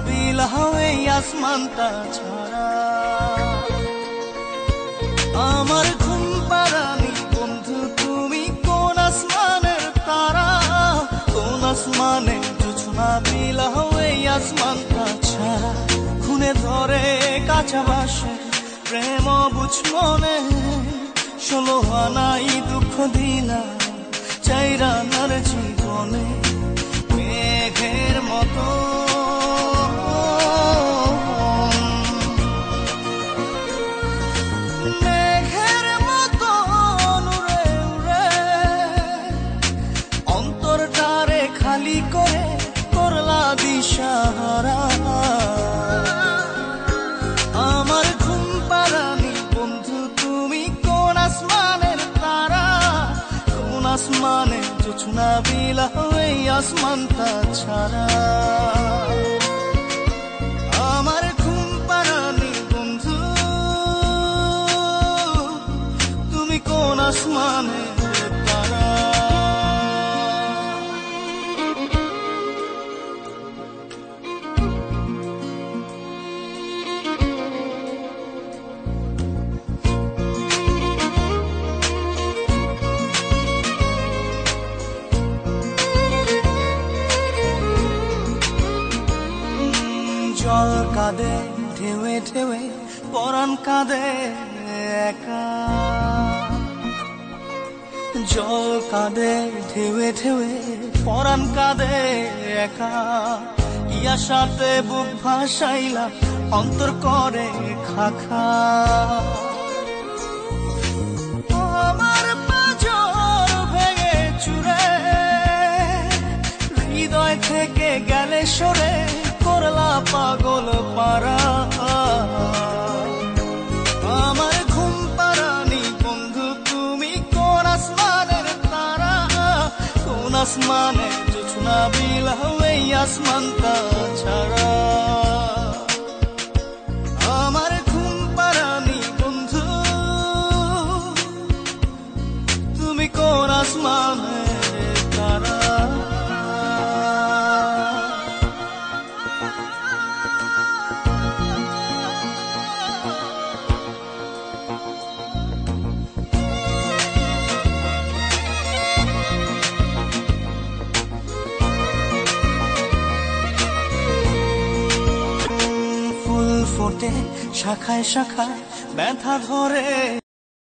বিলাও এই আসমানটা ছাড়া। আমার ঘুম পাড়ানি বন্ধু তুমি কোন আসমানের তারা, কোন আসমানে জোছনা বিলাও এই আসমানটা ছাড়া। খুনে ধরে কাঁচা বাসে প্রেম বুঝ মনে, 16 আনাই দুঃখ দিলা চাইরা নার জীবনে। মেঘের মতো মেঘের মতো উড়ে উড়ে অন্তরটারে খালি করে করলা দিশাহারা। আমার ঘুম পাড়ানি বন্ধু তুমি কোন আসমানের তারা, কোন আসমানে জোছনা বিলাও এই আসমানটা ছাড়া। আমার ঘুম পাড়ানি বন্ধু তুমি কোন আসমানের তারা। জল কাঁদে ঢেউে ঢেউে পরাণ কাঁদে একা, জল কাঁদে ঢেউে ঢেউে পরাণ কাঁদে একা। ইয়া সাথে বুক ভাসাইলা অন্তর করে খাখা। আমার পাঁজর ভেঙে চুরে হৃদয় থেকে গেলে সরে করলা পাগল পারা। আমার ঘুম পাড়ানি বন্ধু তুমি কোন আসমানের তারা, কোন আসমানে জোছনা বিলাও এই আসমানটা ছাড়া। আমার ঘুম পাড়ানি বন্ধু তুমি কোন আসমানের তারা। ফুল ফোটে শাখায় শাখায় ব্যথা ধরে।